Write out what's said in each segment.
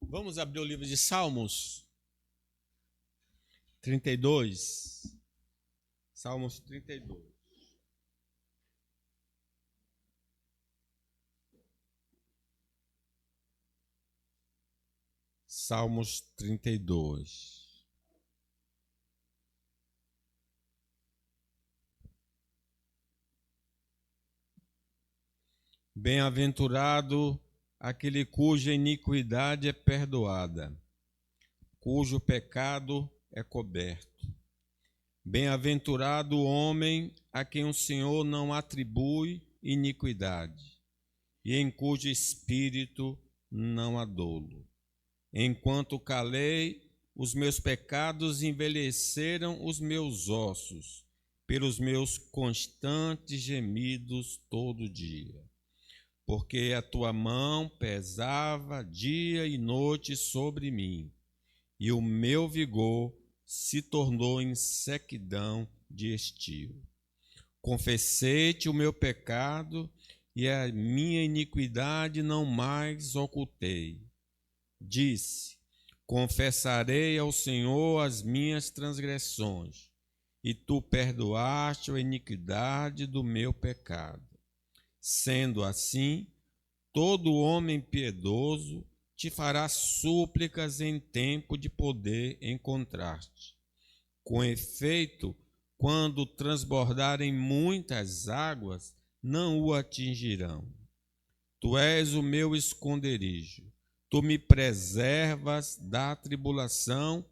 Vamos abrir o livro de Salmos 32. Salmos 32. Salmos 32. Bem-aventurado aquele cuja iniquidade é perdoada, cujo pecado é coberto. Bem-aventurado o homem a quem o Senhor não atribui iniquidade, e em cujo espírito não há dolo. Enquanto calei, os meus pecados envelheceram os meus ossos, pelos meus constantes gemidos todo dia. Porque a tua mão pesava dia e noite sobre mim, e o meu vigor se tornou em sequidão de estio. Confessei-te o meu pecado, e a minha iniquidade não mais ocultei. Disse: confessarei ao Senhor as minhas transgressões, e tu perdoaste a iniquidade do meu pecado. Sendo assim, todo homem piedoso te fará súplicas em tempo de poder encontrar-te. Com efeito, quando transbordarem muitas águas, não o atingirão. Tu és o meu esconderijo, tu me preservas da tribulação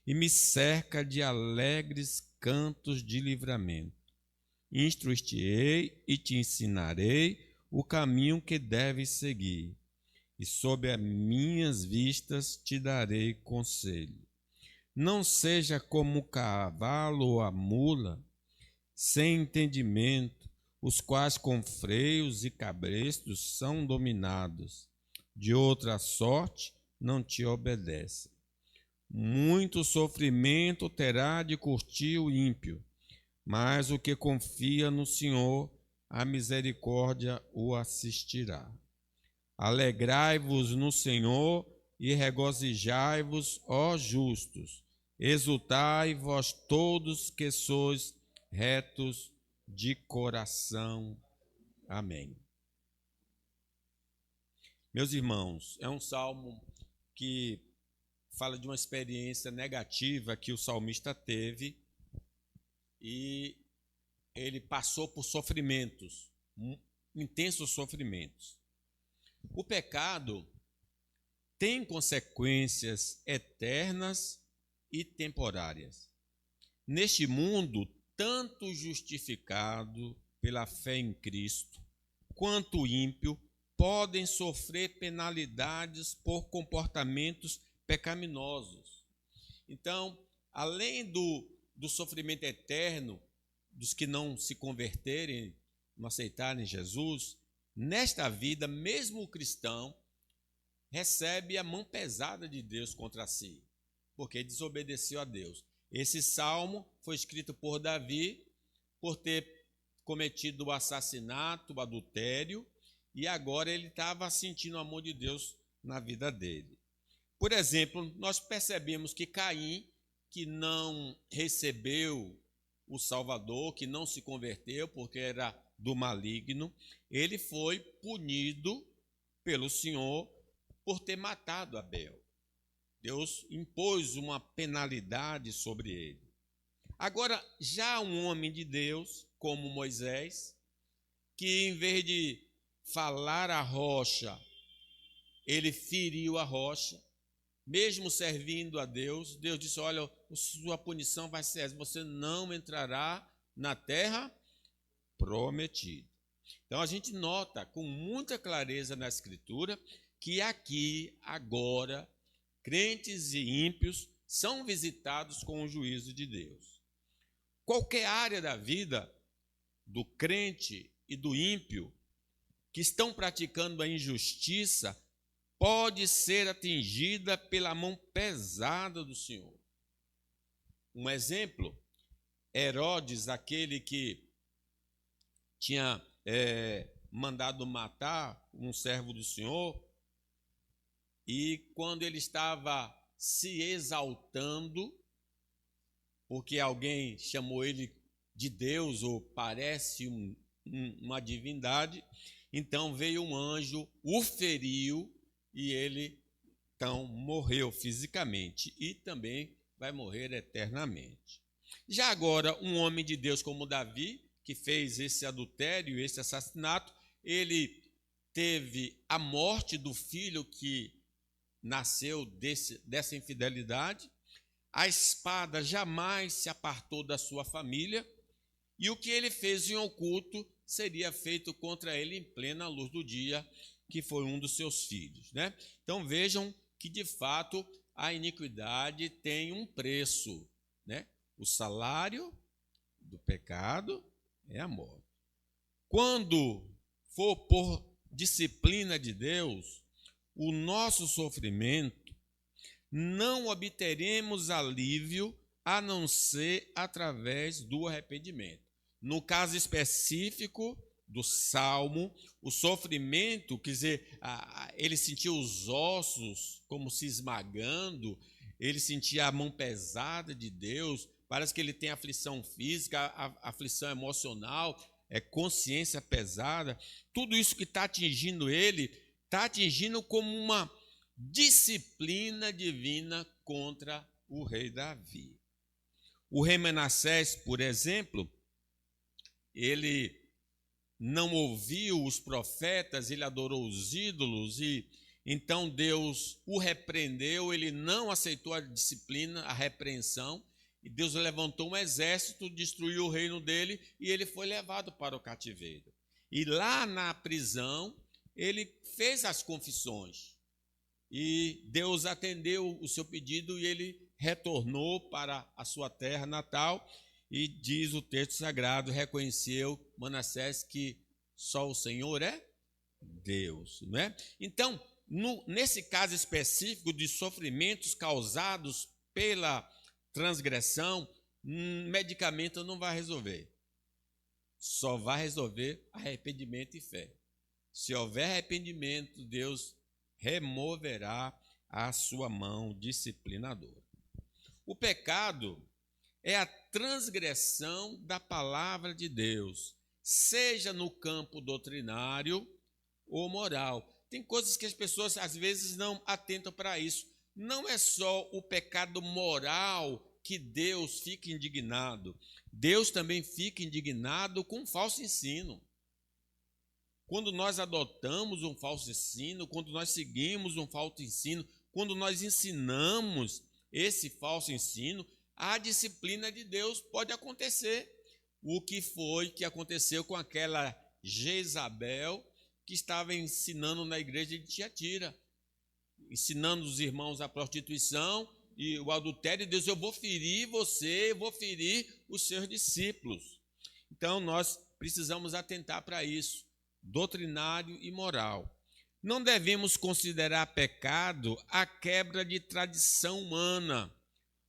e me cerca de alegres cantos de livramento. Instruir-te-ei e te ensinarei o caminho que deves seguir, e sob as minhas vistas te darei conselho. Não seja como o cavalo ou a mula, sem entendimento, os quais com freios e cabrestos são dominados. De outra sorte não te obedecem. Muito sofrimento terá de curtir o ímpio, mas o que confia no Senhor, a misericórdia o assistirá. Alegrai-vos no Senhor e regozijai-vos, ó justos. Exultai vós todos que sois retos de coração. Amém. Meus irmãos, é um salmo que fala de uma experiência negativa que o salmista teve, e ele passou por sofrimentos, intensos sofrimentos. O pecado tem consequências eternas e temporárias. Neste mundo, tanto o justificado pela fé em Cristo, quanto o ímpio podem sofrer penalidades por comportamentos pecaminosos. Então, além do sofrimento eterno dos que não se converterem, não aceitarem Jesus, nesta vida, mesmo o cristão recebe a mão pesada de Deus contra si, porque desobedeceu a Deus. Esse salmo foi escrito por Davi por ter cometido o assassinato, o adultério, e agora ele estava sentindo o amor de Deus na vida dele. Por exemplo, nós percebemos que Caim, que não recebeu o Salvador, que não se converteu porque era do maligno, ele foi punido pelo Senhor por ter matado Abel. Deus impôs uma penalidade sobre ele. Agora, já um homem de Deus, como Moisés, que em vez de falar a rocha, ele feriu a rocha, mesmo servindo a Deus, Deus disse: olha, sua punição vai ser essa, você não entrará na terra prometida. Então a gente nota com muita clareza na Escritura que aqui, agora, crentes e ímpios são visitados com o juízo de Deus. Qualquer área da vida do crente e do ímpio que estão praticando a injustiça pode ser atingida pela mão pesada do Senhor. Um exemplo, Herodes, aquele que tinha mandado matar um servo do Senhor, e quando ele estava se exaltando, porque alguém chamou ele de Deus, ou parece uma divindade, então veio um anjo, o feriu, e ele então morreu fisicamente, e também vai morrer eternamente. Já agora, um homem de Deus como Davi, que fez esse adultério, esse assassinato, ele teve a morte do filho que nasceu dessa infidelidade, a espada jamais se apartou da sua família, e o que ele fez em oculto seria feito contra ele em plena luz do dia, que foi um dos seus filhos, né? Então vejam que de fato a iniquidade tem um preço, né? O salário do pecado é a morte. Quando for por disciplina de Deus, o nosso sofrimento, não obteremos alívio a não ser através do arrependimento. No caso específico do Salmo, o sofrimento, quer dizer, ele sentia os ossos como se esmagando, ele sentia a mão pesada de Deus, parece que ele tem aflição física, aflição emocional, consciência pesada. Tudo isso que está atingindo ele, está atingindo como uma disciplina divina contra o rei Davi. O rei Manassés, por exemplo, ele não ouviu os profetas, ele adorou os ídolos, e então Deus o repreendeu, ele não aceitou a disciplina, a repreensão, e Deus levantou um exército, destruiu o reino dele, e ele foi levado para o cativeiro. E lá na prisão, ele fez as confissões, e Deus atendeu o seu pedido, e ele retornou para a sua terra natal, e diz o texto sagrado, reconheceu Manassés que só o Senhor é Deus, não é? Então, nesse caso específico de sofrimentos causados pela transgressão, medicamento não vai resolver. Só vai resolver arrependimento e fé. Se houver arrependimento, Deus removerá a sua mão disciplinadora. O pecado é a transgressão da palavra de Deus, seja no campo doutrinário ou moral. Tem coisas que as pessoas às vezes não atentam para isso. Não é só o pecado moral que Deus fica indignado. Deus também fica indignado com um falso ensino. Quando nós adotamos um falso ensino, quando nós seguimos um falso ensino, quando nós ensinamos esse falso ensino, a disciplina de Deus pode acontecer. O que aconteceu com aquela Jezabel que estava ensinando na igreja de Tiatira, ensinando os irmãos a prostituição e o adultério. E Deus, eu vou ferir você, eu vou ferir os seus discípulos. Então nós precisamos atentar para isso, doutrinário e moral. Não devemos considerar pecado a quebra de tradição humana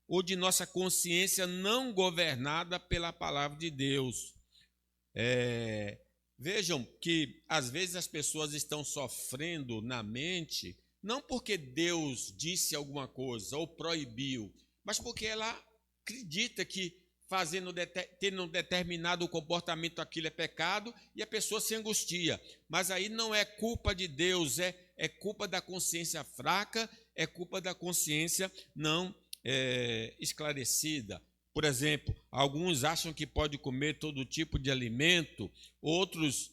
ou de nossa consciência não governada pela palavra de Deus. Vejam que às vezes as pessoas estão sofrendo na mente, não porque Deus disse alguma coisa ou proibiu, mas porque ela acredita que tendo um determinado comportamento aquilo é pecado, e a pessoa se angustia. Mas aí não é culpa de Deus, é culpa da consciência fraca, é culpa da consciência não esclarecida. Por exemplo, alguns acham que pode comer todo tipo de alimento, outros,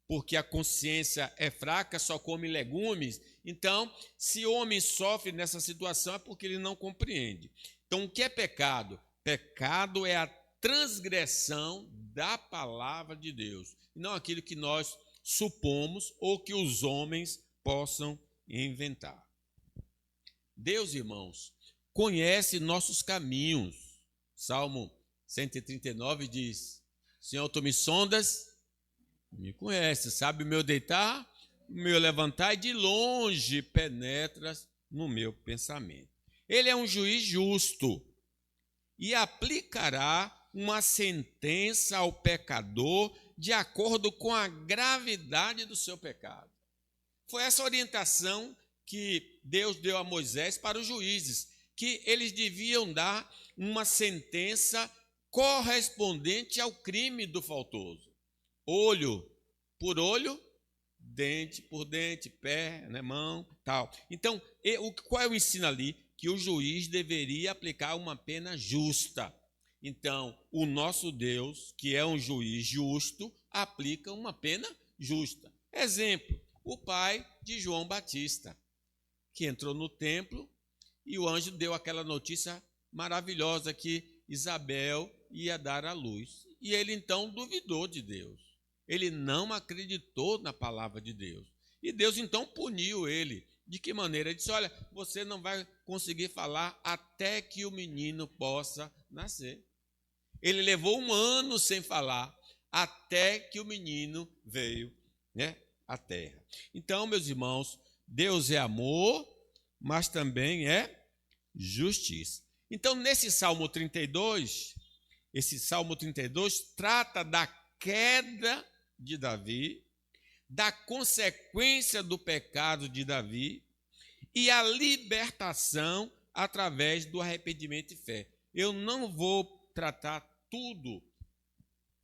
porque a consciência é fraca, só come legumes. Então, se o homem sofre nessa situação é porque ele não compreende. Então, o que é pecado? Pecado é a transgressão da palavra de Deus, não aquilo que nós supomos ou que os homens possam inventar. Deus, irmãos, conhece nossos caminhos. Salmo 139 diz: Senhor, tu me sondas, me conheces, sabe o meu deitar, o meu levantar, e de longe penetras no meu pensamento. Ele é um juiz justo e aplicará uma sentença ao pecador de acordo com a gravidade do seu pecado. Foi essa orientação que Deus deu a Moisés para os juízes, que eles deviam dar uma sentença correspondente ao crime do faltoso. Olho por olho, dente por dente, pé, né, mão, tal. Então, qual é o ensino ali? Que o juiz deveria aplicar uma pena justa. Então, o nosso Deus, que é um juiz justo, aplica uma pena justa. Exemplo, o pai de João Batista, que entrou no templo e o anjo deu aquela notícia maravilhosa que Isabel ia dar à luz. E ele então duvidou de Deus. Ele não acreditou na palavra de Deus. E Deus então puniu ele. De que maneira? Ele disse, olha, você não vai conseguir falar até que o menino possa nascer. Ele levou 1 ano sem falar, até que o menino veio, né, à terra. Então, meus irmãos, Deus é amor, mas também é justiça. Então, nesse Salmo 32, esse Salmo 32 trata da queda de Davi, da consequência do pecado de Davi e a libertação através do arrependimento e fé. Eu não vou tratar tudo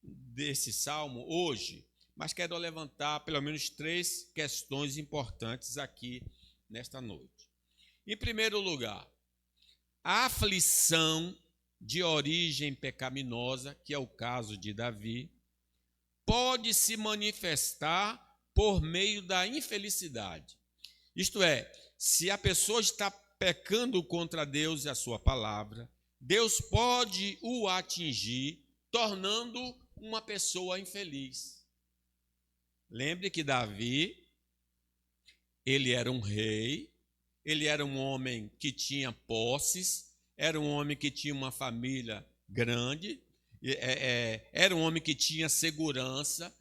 desse salmo hoje, mas quero levantar pelo menos 3 questões importantes aqui nesta noite. Em primeiro lugar, a aflição de origem pecaminosa, que é o caso de Davi, pode se manifestar por meio da infelicidade. Isto é, se a pessoa está pecando contra Deus e a sua palavra, Deus pode o atingir, tornando uma pessoa infeliz. Lembre que Davi, ele era um rei, ele era um homem que tinha posses, era um homem que tinha uma família grande, era um homem que tinha segurança,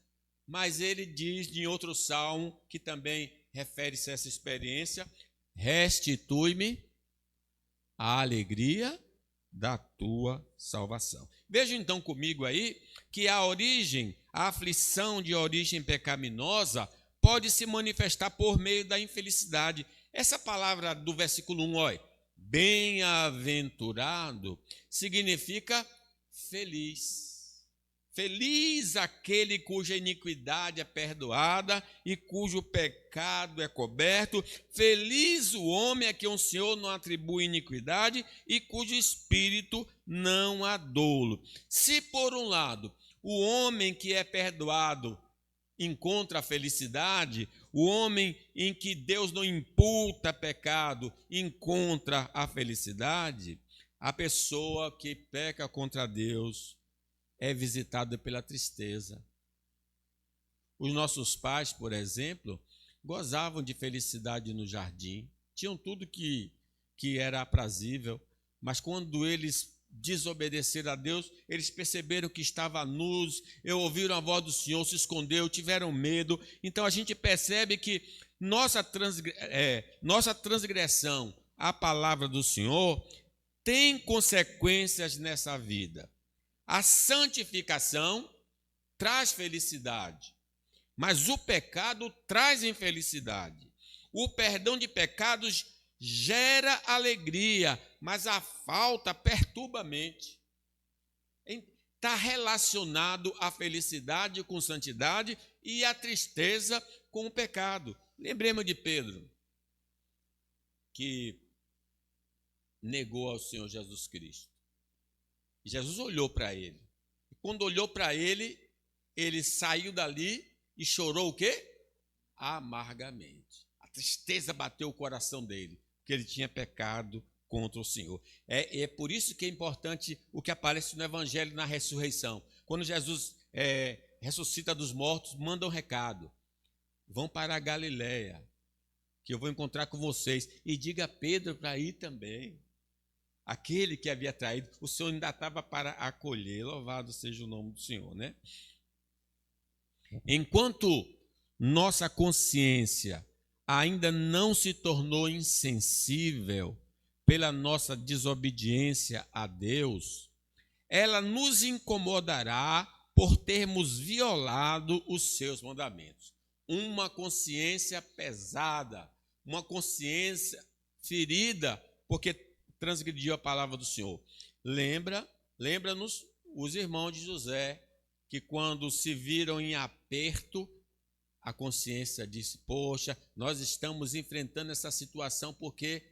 mas ele diz em outro salmo, que também refere-se a essa experiência, restitui-me a alegria da tua salvação. Veja então comigo aí que a aflição de origem pecaminosa pode se manifestar por meio da infelicidade. Essa palavra do versículo 1, olha, bem-aventurado, significa feliz. Feliz aquele cuja iniquidade é perdoada e cujo pecado é coberto. Feliz o homem a quem o Senhor não atribui iniquidade e cujo espírito não há dolo. Se, por um lado, o homem que é perdoado encontra a felicidade, o homem em que Deus não imputa pecado encontra a felicidade, a pessoa que peca contra Deus é visitada pela tristeza. Os nossos pais, por exemplo, gozavam de felicidade no jardim, tinham tudo que era aprazível, mas quando eles desobedeceram a Deus, eles perceberam que estavam nus, ouviram a voz do Senhor, se escondeu, tiveram medo. Então a gente percebe que nossa transgressão à palavra do Senhor tem consequências nessa vida. A santificação traz felicidade, mas o pecado traz infelicidade. O perdão de pecados gera alegria, mas a falta perturba a mente. Está relacionado a felicidade com santidade e a tristeza com o pecado. Lembremos de Pedro, que negou ao Senhor Jesus Cristo. Jesus olhou para ele. E quando olhou para ele, ele saiu dali e chorou o quê? Amargamente. A tristeza bateu o coração dele, porque ele tinha pecado contra o Senhor. É por isso que é importante o que aparece no Evangelho na ressurreição. Quando Jesus ressuscita dos mortos, manda um recado. Vão para a Galileia, que eu vou encontrar com vocês. E diga a Pedro para ir também. Aquele que havia traído, o Senhor ainda estava para acolher. Louvado seja o nome do Senhor, né? Enquanto nossa consciência ainda não se tornou insensível pela nossa desobediência a Deus, ela nos incomodará por termos violado os seus mandamentos. Uma consciência pesada uma consciência ferida, porque transgrediu a palavra do Senhor. Lembra-nos os irmãos de José, que quando se viram em aperto, a consciência disse: poxa, nós estamos enfrentando essa situação porque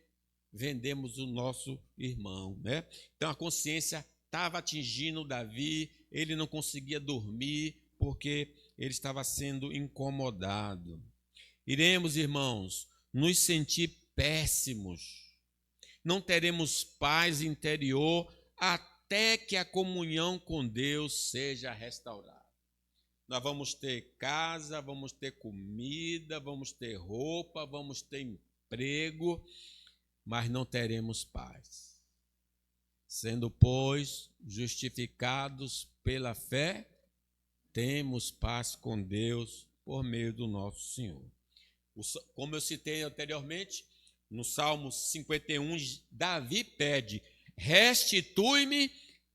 vendemos o nosso irmão, né? Então a consciência estava atingindo Davi, ele não conseguia dormir porque ele estava sendo incomodado. Iremos, irmãos, nos sentir péssimos. Não teremos paz interior até que a comunhão com Deus seja restaurada. Nós vamos ter casa, vamos ter comida, vamos ter roupa, vamos ter emprego, mas não teremos paz. Sendo, pois, justificados pela fé, temos paz com Deus por meio do nosso Senhor. Como eu citei anteriormente, no Salmo 51, Davi pede: restitui-me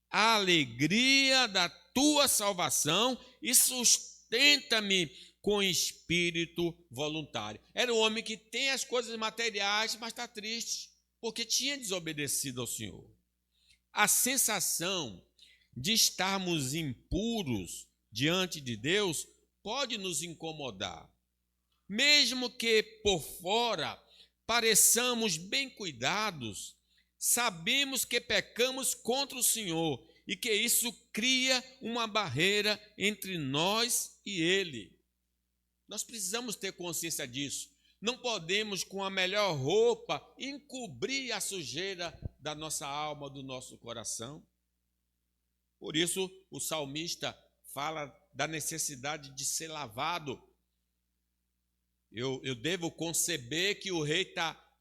a alegria da tua salvação e sustenta-me com espírito voluntário. Era um homem que tem as coisas materiais, mas está triste, porque tinha desobedecido ao Senhor. A sensação de estarmos impuros diante de Deus pode nos incomodar. Mesmo que por fora pareçamos bem cuidados, sabemos que pecamos contra o Senhor e que isso cria uma barreira entre nós e Ele. Nós precisamos ter consciência disso. Não podemos, com a melhor roupa, encobrir a sujeira da nossa alma, do nosso coração. Por isso, o salmista fala da necessidade de ser lavado. Eu devo conceber que o rei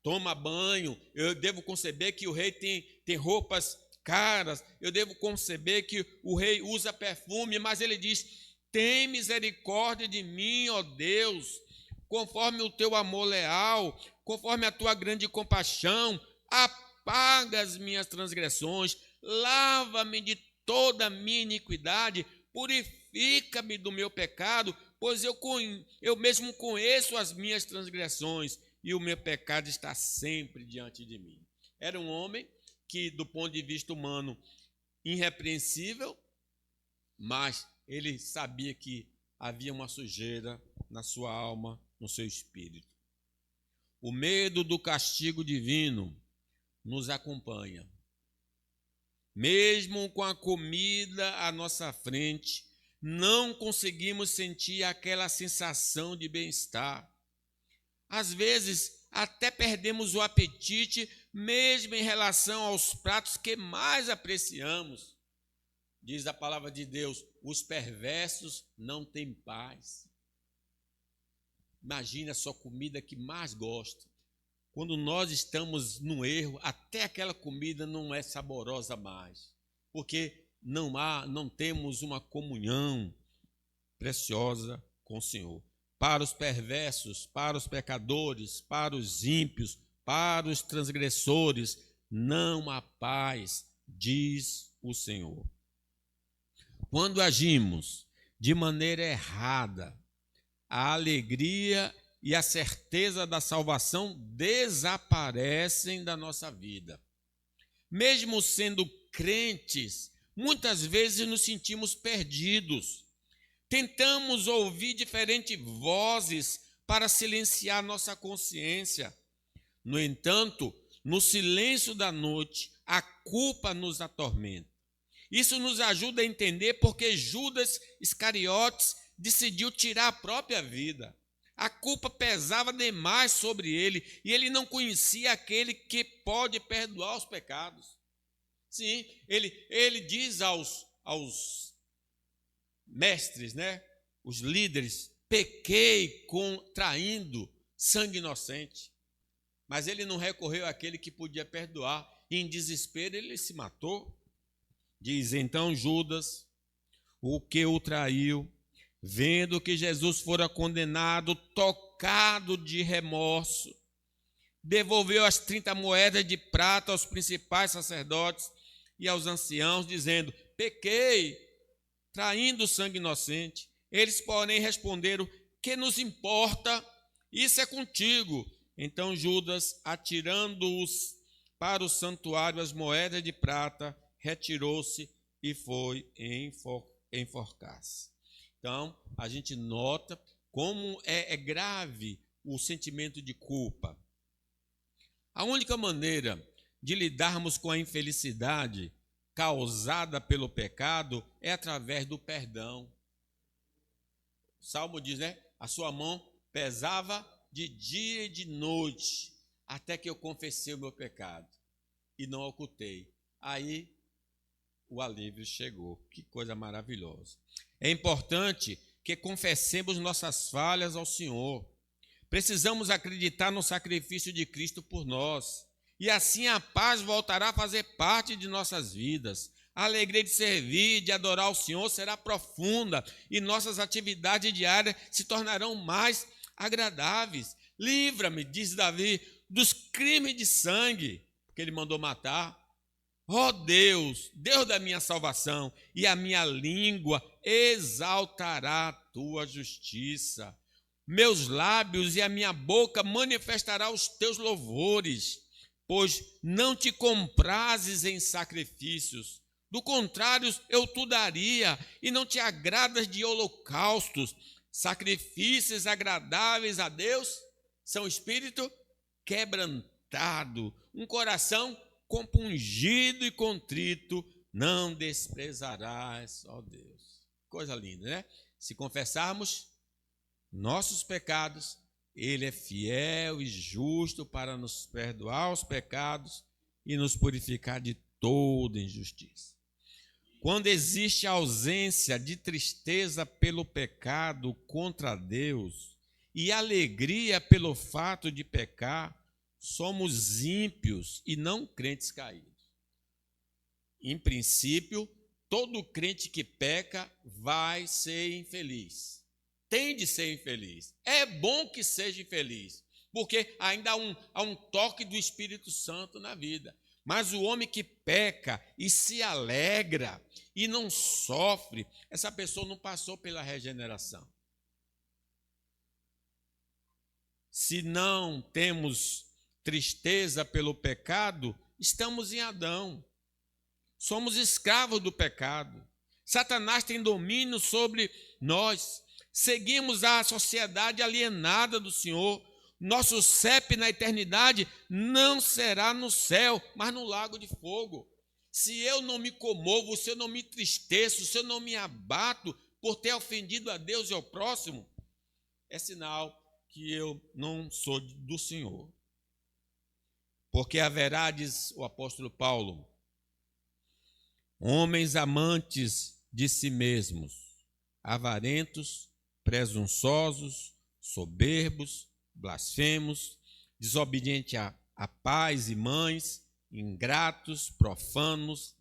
toma banho, eu devo conceber que o rei tem roupas caras, eu devo conceber que o rei usa perfume, mas ele diz: tem misericórdia de mim, ó Deus, conforme o teu amor leal, conforme a tua grande compaixão, apaga as minhas transgressões, lava-me de toda a minha iniquidade, purifica-me do meu pecado, pois eu mesmo conheço as minhas transgressões e o meu pecado está sempre diante de mim. Era um homem que, do ponto de vista humano, irrepreensível, mas ele sabia que havia uma sujeira na sua alma, no seu espírito. O medo do castigo divino nos acompanha. Mesmo com a comida à nossa frente, não conseguimos sentir aquela sensação de bem-estar. Às vezes, até perdemos o apetite, mesmo em relação aos pratos que mais apreciamos. Diz a palavra de Deus: os perversos não têm paz. Imagina a sua comida que mais gosta. Quando nós estamos no erro, até aquela comida não é saborosa mais, porque não temos uma comunhão preciosa com o Senhor. Para os perversos, para os pecadores, para os ímpios, para os transgressores, não há paz, diz o Senhor. Quando agimos de maneira errada, a alegria e a certeza da salvação desaparecem da nossa vida. Mesmo sendo crentes, muitas vezes nos sentimos perdidos. Tentamos ouvir diferentes vozes para silenciar nossa consciência. No entanto, no silêncio da noite, a culpa nos atormenta. Isso nos ajuda a entender porque Judas Iscariotes decidiu tirar a própria vida. A culpa pesava demais sobre ele e ele não conhecia aquele que pode perdoar os pecados. Sim, ele diz aos mestres, né, os líderes: pequei traindo sangue inocente. Mas ele não recorreu àquele que podia perdoar. E em desespero ele se matou. Diz então Judas, o que o traiu, vendo que Jesus fora condenado, tocado de remorso, devolveu as 30 moedas de prata aos principais sacerdotes e aos anciãos, dizendo: pequei, traindo sangue inocente. Eles, porém, responderam: que nos importa? Isso é contigo. Então Judas, atirando-os para o santuário as moedas de prata, retirou-se e foi enforcar-se. Então, a gente nota como é grave o sentimento de culpa. A única maneira de lidarmos com a infelicidade causada pelo pecado é através do perdão. O Salmo diz, né? A sua mão pesava de dia e de noite, até que eu confessei o meu pecado e não ocultei. Aí o alívio chegou. Que coisa maravilhosa. É importante que confessemos nossas falhas ao Senhor. Precisamos acreditar no sacrifício de Cristo por nós. E assim a paz voltará a fazer parte de nossas vidas. A alegria de servir, de adorar o Senhor será profunda e nossas atividades diárias se tornarão mais agradáveis. Livra-me, diz Davi, dos crimes de sangue, porque ele mandou matar. Ó Deus, Deus da minha salvação, e a minha língua exaltará a tua justiça. Meus lábios e a minha boca manifestará os teus louvores, pois não te comprazes em sacrifícios. Do contrário, eu te daria, e não te agradas de holocaustos. Sacrifícios agradáveis a Deus são espírito quebrantado, um coração compungido e contrito, não desprezarás, ó Deus. Coisa linda, né? Se confessarmos nossos pecados, Ele é fiel e justo para nos perdoar os pecados e nos purificar de toda injustiça. Quando existe ausência de tristeza pelo pecado contra Deus e alegria pelo fato de pecar, somos ímpios e não crentes caídos. Em princípio, todo crente que peca vai ser infeliz. Tem de ser infeliz. É bom que seja infeliz, porque ainda há um toque do Espírito Santo na vida. Mas o homem que peca e se alegra e não sofre, essa pessoa não passou pela regeneração. Se não temos tristeza pelo pecado, estamos em Adão. Somos escravos do pecado. Satanás tem domínio sobre nós. Seguimos a sociedade alienada do Senhor. Nosso CEP na eternidade não será no céu, mas no lago de fogo. Se eu não me comovo, se eu não me entristeço, se eu não me abato por ter ofendido a Deus e ao próximo, é sinal que eu não sou do Senhor. Porque haverá, diz o apóstolo Paulo, homens amantes de si mesmos, avarentos, presunçosos, soberbos, blasfemos, desobedientes a pais e mães, ingratos, profanos,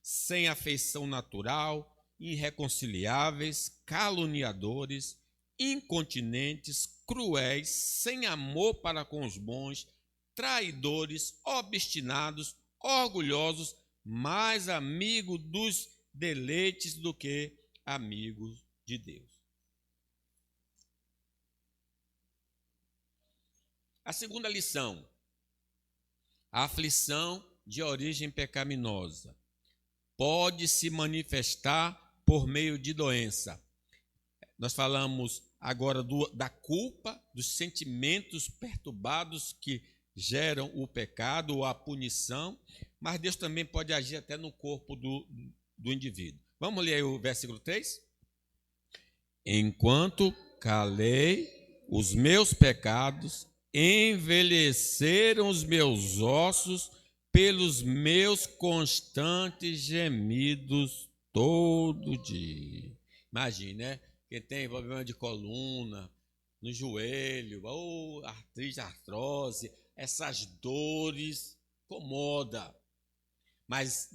sem afeição natural, irreconciliáveis, caluniadores, incontinentes, cruéis, sem amor para com os bons, traidores, obstinados, orgulhosos, mais amigos dos deleites do que amigos de Deus. A segunda lição, a aflição de origem pecaminosa pode se manifestar por meio de doença. Nós falamos agora da culpa, dos sentimentos perturbados que geram o pecado ou a punição, mas Deus também pode agir até no corpo do indivíduo. Vamos ler aí o versículo 3? Enquanto calei os meus pecados, envelheceram os meus ossos pelos meus constantes gemidos todo dia. Imagine, né? Quem tem problema de coluna, no joelho, ou artrose, essas dores incomoda. Mas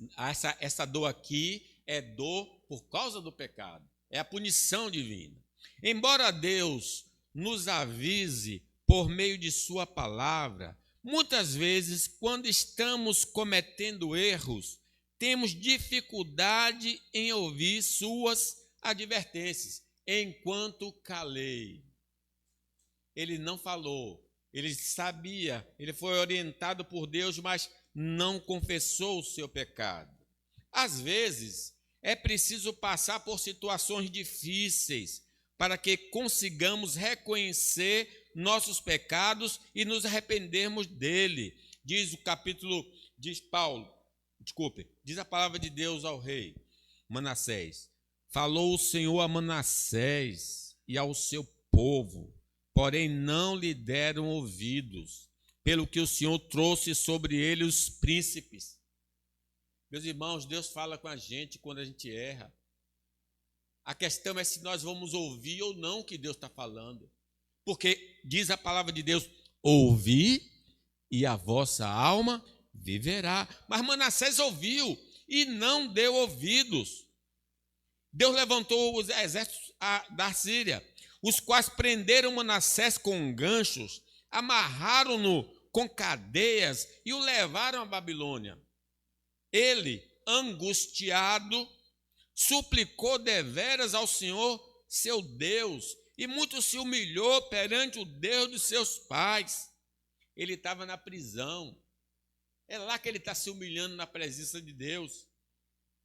essa dor aqui é dor por causa do pecado. É a punição divina. Embora Deus nos avise por meio de sua palavra, muitas vezes, quando estamos cometendo erros, temos dificuldade em ouvir suas advertências. Enquanto calei, ele não falou, Ele sabia, ele foi orientado por Deus, mas não confessou o seu pecado. Às vezes, é preciso passar por situações difíceis para que consigamos reconhecer nossos pecados e nos arrependermos dele. Diz a palavra de Deus ao rei Manassés: falou o Senhor a Manassés e ao seu povo, porém não lhe deram ouvidos, pelo que o Senhor trouxe sobre ele os príncipes. Meus irmãos, Deus fala com a gente quando a gente erra. A questão é se nós vamos ouvir ou não o que Deus está falando. Porque diz a palavra de Deus: ouvi e a vossa alma viverá. Mas Manassés ouviu e não deu ouvidos. Deus levantou os exércitos da Síria, os quais prenderam Manassés com ganchos, amarraram-no com cadeias e o levaram à Babilônia. Ele, angustiado, suplicou deveras ao Senhor, seu Deus, e muito se humilhou perante o Deus dos seus pais. Ele estava na prisão. É lá que ele está se humilhando na presença de Deus.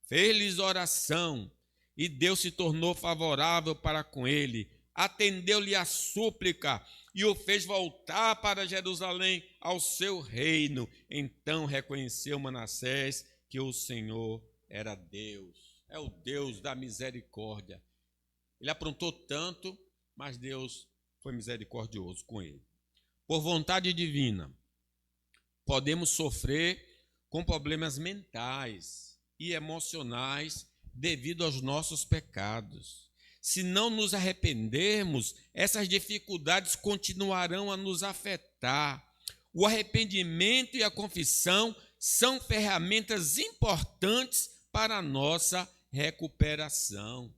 Fez-lhes oração e Deus se tornou favorável para com ele. Atendeu-lhe a súplica e o fez voltar para Jerusalém ao seu reino. Então reconheceu Manassés que o Senhor era Deus. É o Deus da misericórdia. Ele aprontou tanto, mas Deus foi misericordioso com ele. Por vontade divina, podemos sofrer com problemas mentais e emocionais devido aos nossos pecados. Se não nos arrependermos, essas dificuldades continuarão a nos afetar. O arrependimento e a confissão são ferramentas importantes para a nossa recuperação.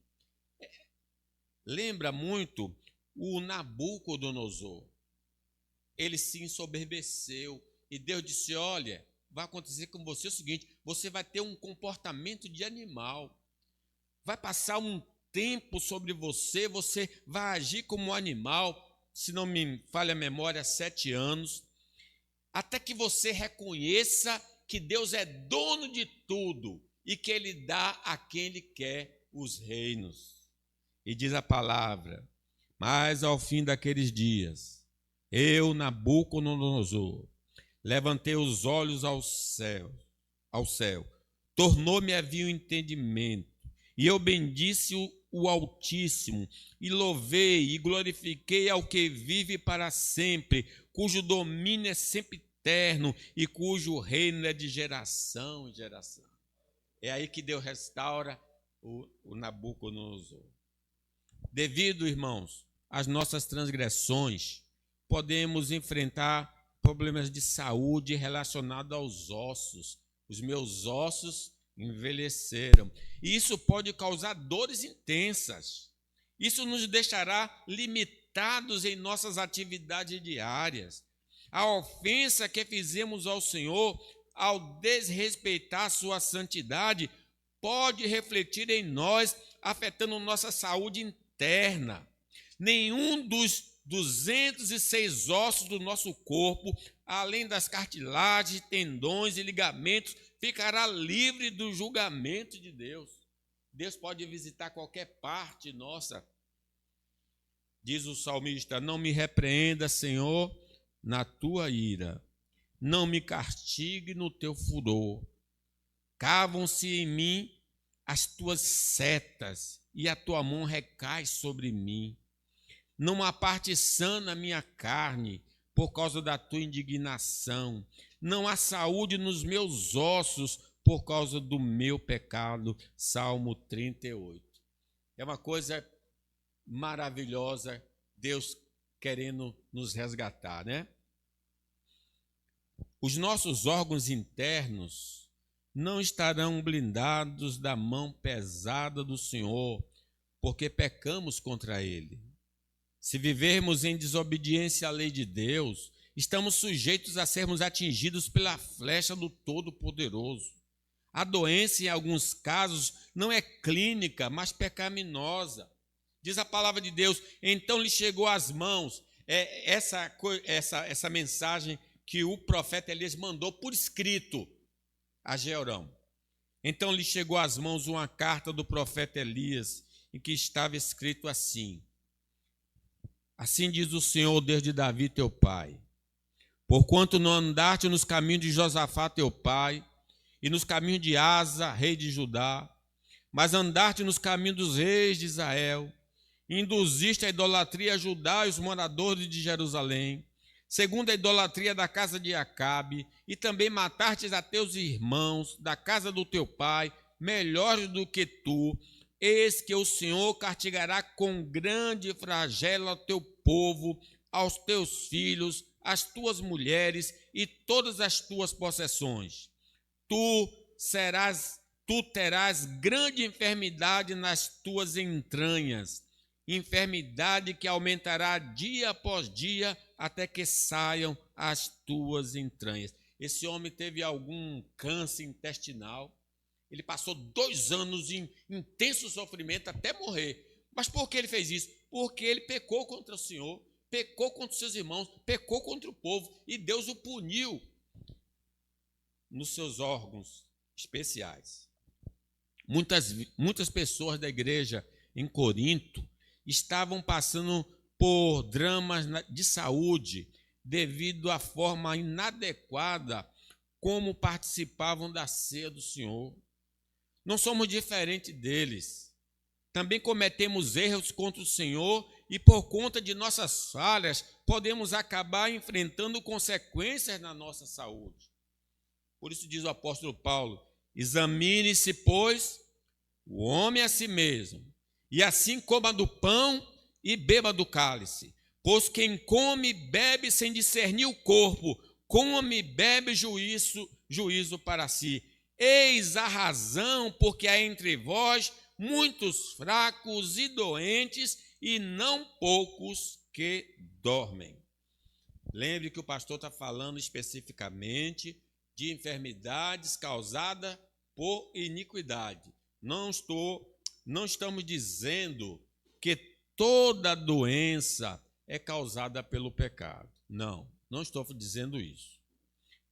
Lembra muito o Nabucodonosor. Ele se ensoberbeceu e Deus disse: olha, vai acontecer com você o seguinte, você vai ter um comportamento de animal, vai passar um tempo sobre você, você vai agir como um animal, se não me falha a memória, 7 anos, até que você reconheça que Deus é dono de tudo e que Ele dá a quem Ele quer os reinos. E diz a palavra: mas ao fim daqueles dias, eu, Nabucodonosor, levantei os olhos ao céu, tornou-me a vir o entendimento, e eu bendisse o Altíssimo, e louvei e glorifiquei ao que vive para sempre, cujo domínio é sempre eterno e cujo reino é de geração em geração. É aí que Deus restaura o Nabucodonosor. Devido, irmãos, às nossas transgressões, podemos enfrentar problemas de saúde relacionados aos ossos. Os meus ossos envelheceram. E isso pode causar dores intensas. Isso nos deixará limitados em nossas atividades diárias. A ofensa que fizemos ao Senhor, ao desrespeitar sua santidade, pode refletir em nós, afetando nossa saúde interna. Nenhum dos 206 ossos do nosso corpo, além das cartilagens, tendões e ligamentos, ficará livre do julgamento de Deus. Deus pode visitar qualquer parte nossa. Diz o salmista: não me repreenda, Senhor, na tua ira, não me castigue no teu furor. Cavam-se em mim as tuas setas e a tua mão recai sobre mim. Não há parte sã na minha carne por causa da tua indignação. Não há saúde nos meus ossos por causa do meu pecado. Salmo 38. É uma coisa maravilhosa, Deus querendo nos resgatar, né? Os nossos órgãos internos não estarão blindados da mão pesada do Senhor, porque pecamos contra Ele. Se vivermos em desobediência à lei de Deus, estamos sujeitos a sermos atingidos pela flecha do Todo-Poderoso. A doença, em alguns casos, não é clínica, mas pecaminosa. Diz a palavra de Deus: então lhe chegou às mãos, essa mensagem que o profeta Elias mandou por escrito a Jeorão. Então lhe chegou às mãos uma carta do profeta Elias, em que estava escrito assim: assim diz o Senhor, Deus de Davi teu pai, porquanto não andaste nos caminhos de Josafá teu pai, e nos caminhos de Asa, rei de Judá, mas andaste nos caminhos dos reis de Israel, e induziste a idolatria a Judá e os moradores de Jerusalém, segundo a idolatria da casa de Acabe, e também matastes a teus irmãos da casa do teu pai, melhores do que tu. Eis que o Senhor castigará com grande flagelo ao teu povo, aos teus filhos, às tuas mulheres e todas as tuas possessões. Tu terás grande enfermidade nas tuas entranhas, enfermidade que aumentará dia após dia, até que saiam as tuas entranhas. Esse homem teve algum câncer intestinal. Ele passou 2 anos em intenso sofrimento até morrer. Mas por que ele fez isso? Porque ele pecou contra o Senhor, pecou contra os seus irmãos, pecou contra o povo, e Deus o puniu nos seus órgãos especiais. Muitas pessoas da igreja em Corinto estavam passando por dramas de saúde devido à forma inadequada como participavam da ceia do Senhor. Não somos diferentes deles. Também cometemos erros contra o Senhor e, por conta de nossas falhas, podemos acabar enfrentando consequências na nossa saúde. Por isso diz o apóstolo Paulo: examine-se, pois, o homem a si mesmo, e assim coma do pão e beba do cálice. Pois quem come e bebe sem discernir o corpo, come e bebe juízo para si. Eis a razão porque há entre vós muitos fracos e doentes, e não poucos que dormem. Lembre que o pastor está falando especificamente de enfermidades causadas por iniquidade. Não estamos dizendo que toda doença é causada pelo pecado. Não estou dizendo isso.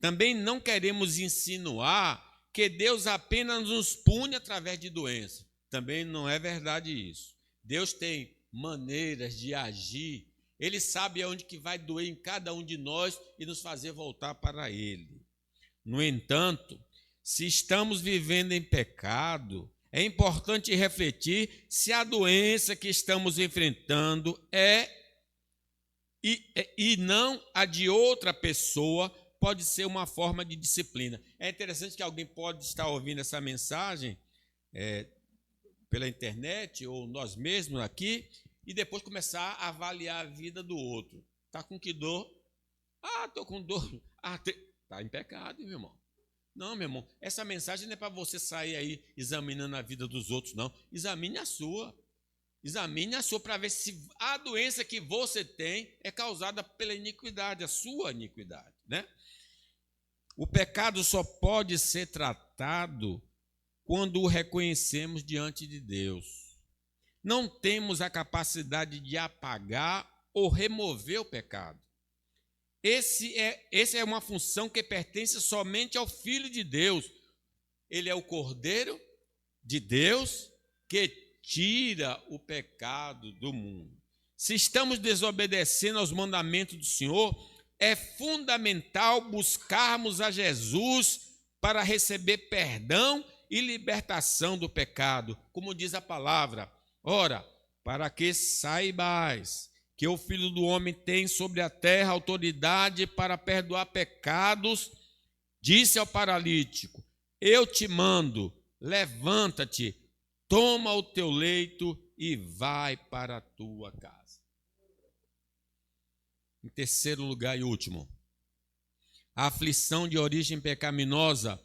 Também não queremos insinuar que Deus apenas nos pune através de doença. Também não é verdade isso. Deus tem maneiras de agir. Ele sabe aonde que vai doer em cada um de nós e nos fazer voltar para Ele. No entanto, se estamos vivendo em pecado, é importante refletir se a doença que estamos enfrentando e não a de outra pessoa pode ser uma forma de disciplina. É interessante que alguém pode estar ouvindo essa mensagem pela internet ou nós mesmos aqui e depois começar a avaliar a vida do outro. Está com que dor? Estou com dor. Está em pecado, meu irmão. Não, meu irmão, essa mensagem não é para você sair aí examinando a vida dos outros, não. Examine a sua. Examine a sua para ver se a doença que você tem é causada pela iniquidade, a sua iniquidade, né? O pecado só pode ser tratado quando o reconhecemos diante de Deus. Não temos a capacidade de apagar ou remover o pecado. Essa é uma função que pertence somente ao Filho de Deus. Ele é o Cordeiro de Deus que tira o pecado do mundo. Se estamos desobedecendo aos mandamentos do Senhor, é fundamental buscarmos a Jesus para receber perdão e libertação do pecado. Como diz a palavra: ora, para que saibais que o Filho do Homem tem sobre a terra autoridade para perdoar pecados, disse ao paralítico: eu te mando, levanta-te, toma o teu leito e vai para a tua casa. Em terceiro lugar e último, a aflição de origem pecaminosa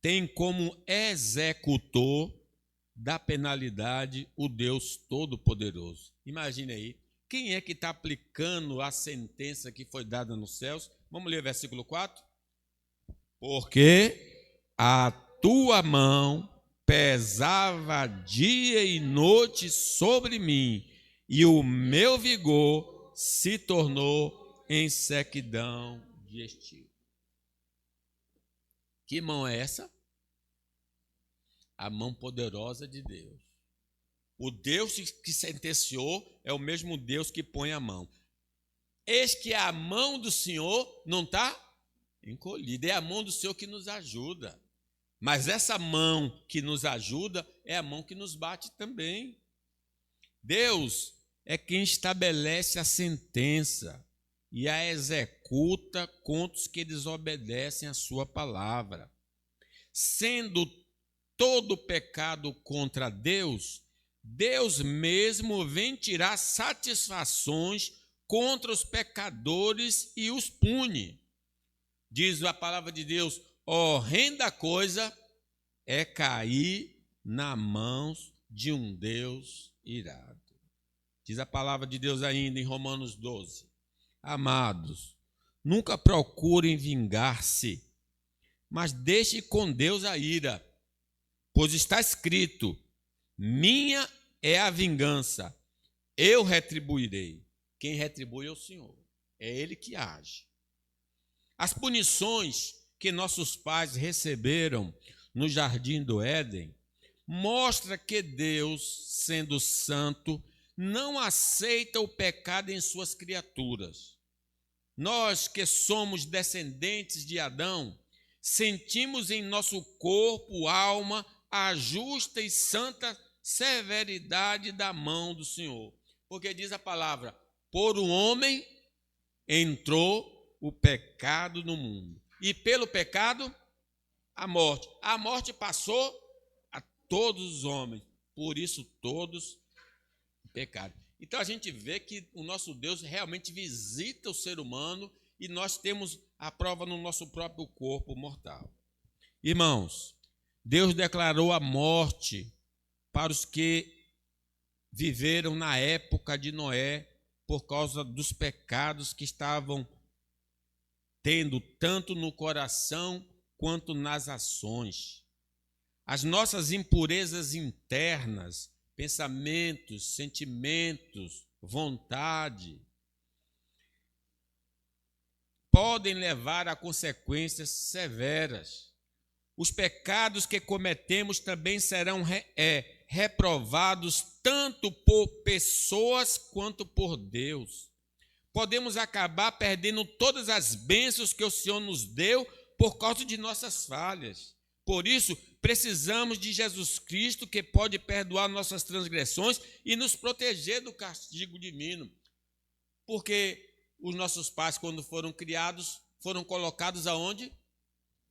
tem como executor da penalidade o Deus Todo-Poderoso. Imagine aí, quem é que está aplicando a sentença que foi dada nos céus? Vamos ler o versículo 4. Porque a tua mão pesava dia e noite sobre mim, e o meu vigor se tornou em sequidão de estio. Que mão é essa? A mão poderosa de Deus. O Deus que sentenciou é o mesmo Deus que põe a mão. Eis que a mão do Senhor não está encolhida, é a mão do Senhor que nos ajuda. Mas essa mão que nos ajuda é a mão que nos bate também. Deus é quem estabelece a sentença e a executa contra os que desobedecem a sua palavra. Sendo todo pecado contra Deus, Deus mesmo vem tirar satisfações contra os pecadores e os pune. Diz a palavra de Deus, horrenda coisa é cair nas mãos de um Deus irado. Diz a palavra de Deus ainda em Romanos 12. Amados, nunca procurem vingar-se, mas deixe com Deus a ira, pois está escrito, minha é a vingança, eu retribuirei. Quem retribui é o Senhor, é Ele que age. As punições que nossos pais receberam no jardim do Éden mostra que Deus, sendo santo, não aceita o pecado em suas criaturas. Nós que somos descendentes de Adão, sentimos em nosso corpo, alma, a justa e santa severidade da mão do Senhor. Porque diz a palavra, por um homem entrou o pecado no mundo. E pelo pecado, a morte. A morte passou a todos os homens. Por isso todos pecaram. Então a gente vê que o nosso Deus realmente visita o ser humano e nós temos a prova no nosso próprio corpo mortal. Irmãos, Deus declarou a morte para os que viveram na época de Noé por causa dos pecados que estavam tendo tanto no coração quanto nas ações. As nossas impurezas internas, pensamentos, sentimentos, vontade, podem levar a consequências severas. Os pecados que cometemos também serão reprovados tanto por pessoas quanto por Deus. Podemos acabar perdendo todas as bênçãos que o Senhor nos deu por causa de nossas falhas. Por isso, precisamos de Jesus Cristo, que pode perdoar nossas transgressões e nos proteger do castigo divino. Porque os nossos pais, quando foram criados, foram colocados aonde?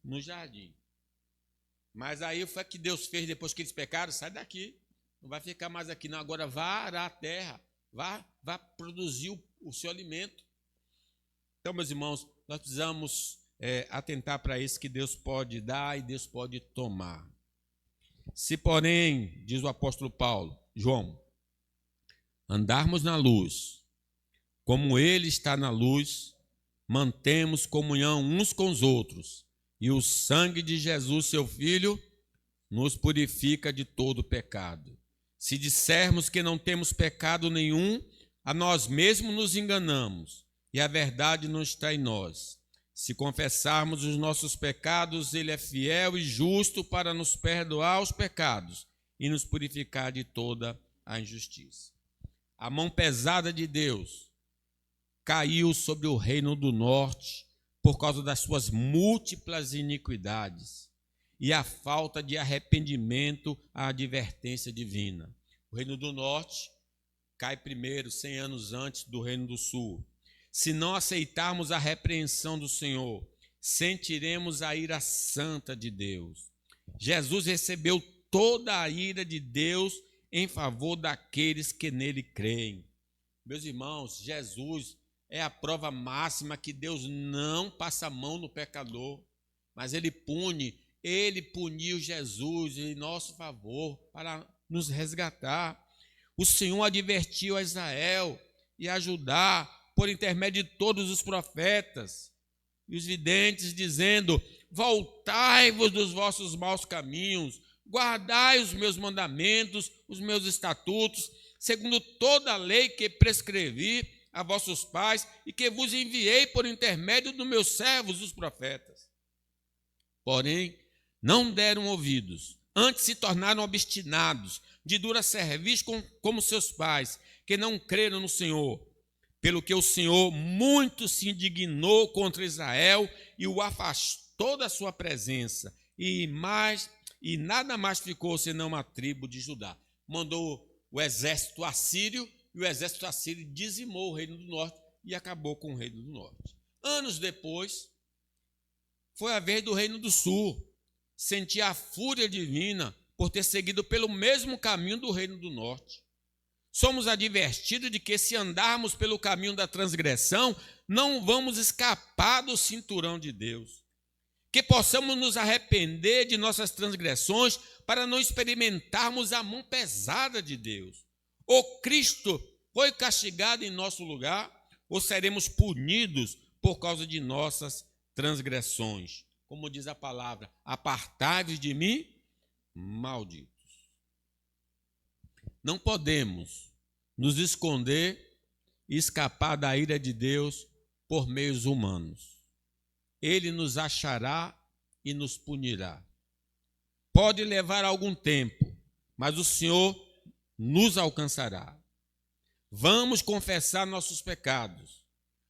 No jardim. Mas aí foi o que Deus fez depois que eles pecaram? Sai daqui, não vai ficar mais aqui não. Agora vá arar a terra, vá produzir o seu alimento. Então, meus irmãos, nós precisamos atentar para isso que Deus pode dar e Deus pode tomar. Se, porém, diz o apóstolo Paulo, João, andarmos na luz, como Ele está na luz, mantemos comunhão uns com os outros, e o sangue de Jesus, seu Filho, nos purifica de todo pecado. Se dissermos que não temos pecado nenhum, a nós mesmos nos enganamos, e a verdade não está em nós. Se confessarmos os nossos pecados, Ele é fiel e justo para nos perdoar os pecados e nos purificar de toda a injustiça. A mão pesada de Deus caiu sobre o reino do norte por causa das suas múltiplas iniquidades e a falta de arrependimento à advertência divina. O reino do norte cai primeiro, 100 anos antes do reino do sul. Se não aceitarmos a repreensão do Senhor, sentiremos a ira santa de Deus. Jesus recebeu toda a ira de Deus em favor daqueles que nele creem. Meus irmãos, Jesus é a prova máxima que Deus não passa a mão no pecador, mas Ele puniu Jesus em nosso favor para nos resgatar. O Senhor advertiu a Israel e a Judá por intermédio de todos os profetas e os videntes, dizendo: voltai-vos dos vossos maus caminhos, guardai os meus mandamentos, os meus estatutos, segundo toda a lei que prescrevi, a vossos pais e que vos enviei por intermédio dos meus servos, os profetas. Porém, não deram ouvidos, antes se tornaram obstinados, de dura cerviz como seus pais, que não creram no Senhor. Pelo que o Senhor muito se indignou contra Israel e o afastou da sua presença, e nada mais ficou senão a tribo de Judá. Mandou o exército assírio, e o exército assírio dizimou o reino do norte e acabou com o reino do norte. Anos depois, foi a vez do reino do sul sentir a fúria divina por ter seguido pelo mesmo caminho do reino do norte. Somos advertidos de que, se andarmos pelo caminho da transgressão, não vamos escapar do cinturão de Deus. Que possamos nos arrepender de nossas transgressões para não experimentarmos a mão pesada de Deus. Ou Cristo foi castigado em nosso lugar, ou seremos punidos por causa de nossas transgressões. Como diz a palavra, apartai-vos de mim, malditos. Não podemos nos esconder e escapar da ira de Deus por meios humanos. Ele nos achará e nos punirá. Pode levar algum tempo, mas o Senhor nos alcançará. Vamos confessar nossos pecados.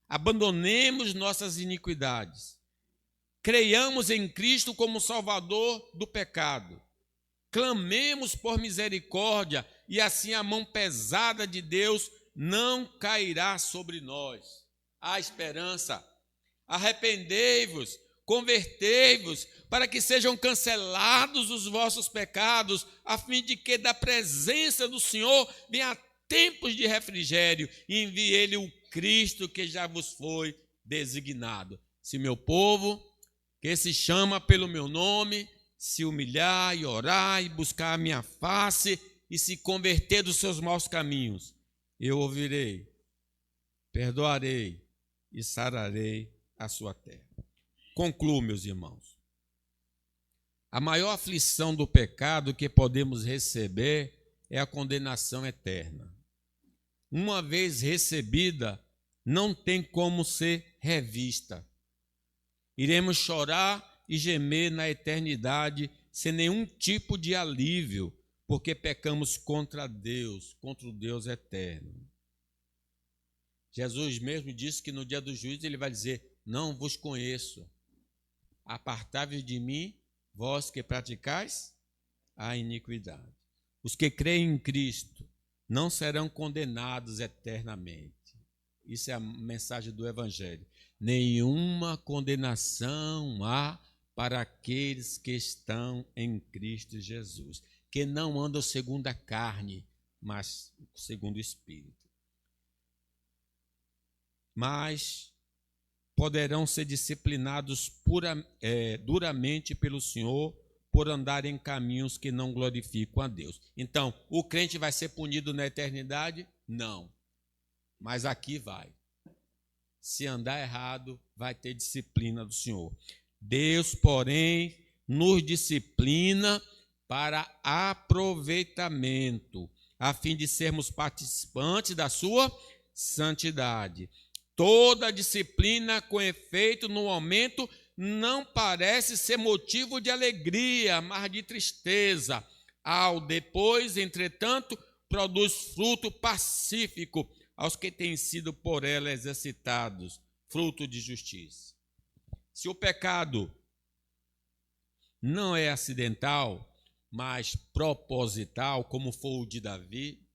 Abandonemos nossas iniquidades. Creiamos em Cristo como Salvador do pecado. Clamemos por misericórdia e assim a mão pesada de Deus não cairá sobre nós. Há esperança. Arrependei-vos, convertei-vos, para que sejam cancelados os vossos pecados, a fim de que da presença do Senhor venha tempos de refrigério e envie Ele o Cristo que já vos foi designado. Se meu povo, que se chama pelo meu nome, se humilhar e orar e buscar a minha face e se converter dos seus maus caminhos, eu ouvirei, perdoarei e sararei a sua terra. Concluo, meus irmãos. A maior aflição do pecado que podemos receber é a condenação eterna. Uma vez recebida, não tem como ser revista. Iremos chorar e gemer na eternidade sem nenhum tipo de alívio, porque pecamos contra Deus, contra o Deus eterno. Jesus mesmo disse que no dia do juízo ele vai dizer: não vos conheço, apartai-vos de mim, vós que praticais a iniquidade. Os que creem em Cristo não serão condenados eternamente. Isso é a mensagem do Evangelho. Nenhuma condenação há para aqueles que estão em Cristo Jesus, que não andam segundo a carne, mas segundo o Espírito. Mas poderão ser disciplinados duramente pelo Senhor por andar em caminhos que não glorificam a Deus. Então, o crente vai ser punido na eternidade? Não. Mas aqui vai. Se andar errado, vai ter disciplina do Senhor. Deus, porém, nos disciplina para aproveitamento, a fim de sermos participantes da sua santidade. Toda disciplina com efeito no momento não parece ser motivo de alegria, mas de tristeza. Ao depois, entretanto, produz fruto pacífico aos que têm sido por ela exercitados, fruto de justiça. Se o pecado não é acidental, mas proposital, como foi o de Davi,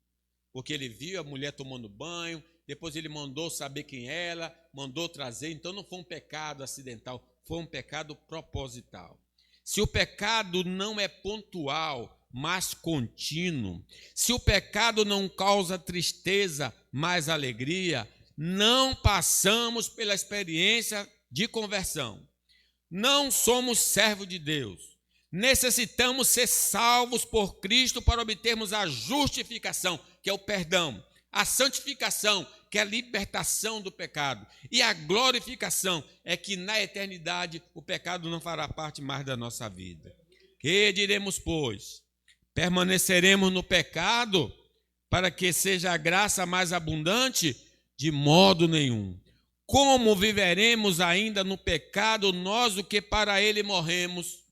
porque ele viu a mulher tomando banho, depois ele mandou saber quem era, mandou trazer, então não foi um pecado acidental, foi um pecado proposital. Se o pecado não é pontual, mas contínuo, se o pecado não causa tristeza, mas alegria, não passamos pela experiência de conversão. Não somos servos de Deus. Necessitamos ser salvos por Cristo para obtermos a justificação, que é o perdão, a santificação, que é a libertação do pecado, e a glorificação é que na eternidade o pecado não fará parte mais da nossa vida. Que diremos, pois? Permaneceremos no pecado para que seja a graça mais abundante? De modo nenhum. Como viveremos ainda no pecado, nós o que para ele morremos?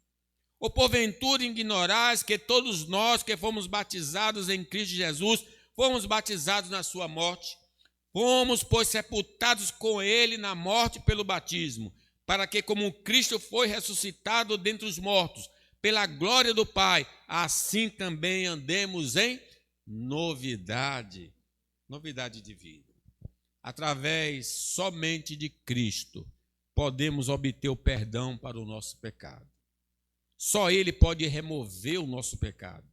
Ou porventura ignorais que todos nós que fomos batizados em Cristo Jesus, fomos batizados na sua morte? Fomos, pois, sepultados com ele na morte pelo batismo, para que, como Cristo foi ressuscitado dentre os mortos, pela glória do Pai, assim também andemos em novidade de vida. Através somente de Cristo, podemos obter o perdão para o nosso pecado. Só Ele pode remover o nosso pecado.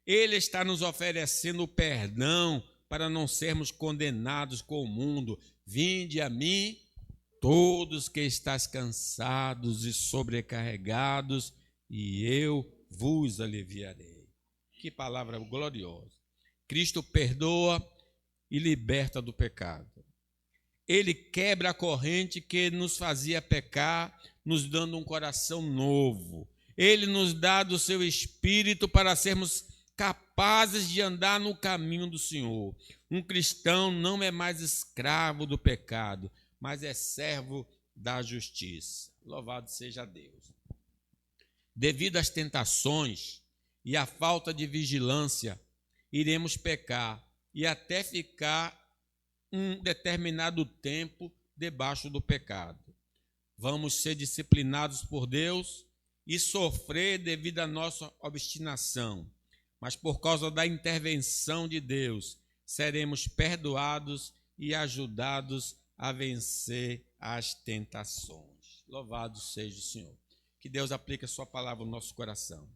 Ele está nos oferecendo o perdão para não sermos condenados com o mundo. Vinde a mim, todos que estáis cansados e sobrecarregados, e eu vos aliviarei. Que palavra gloriosa. Cristo perdoa e liberta do pecado. Ele quebra a corrente que nos fazia pecar, nos dando um coração novo. Ele nos dá do seu Espírito para sermos capazes de andar no caminho do Senhor. Um cristão não é mais escravo do pecado, mas é servo da justiça. Louvado seja Deus. Devido às tentações e à falta de vigilância, iremos pecar e até ficar um determinado tempo debaixo do pecado. Vamos ser disciplinados por Deus e sofrer devido à nossa obstinação, mas por causa da intervenção de Deus, seremos perdoados e ajudados a vencer as tentações. Louvado seja o Senhor. Que Deus aplique a sua palavra no nosso coração.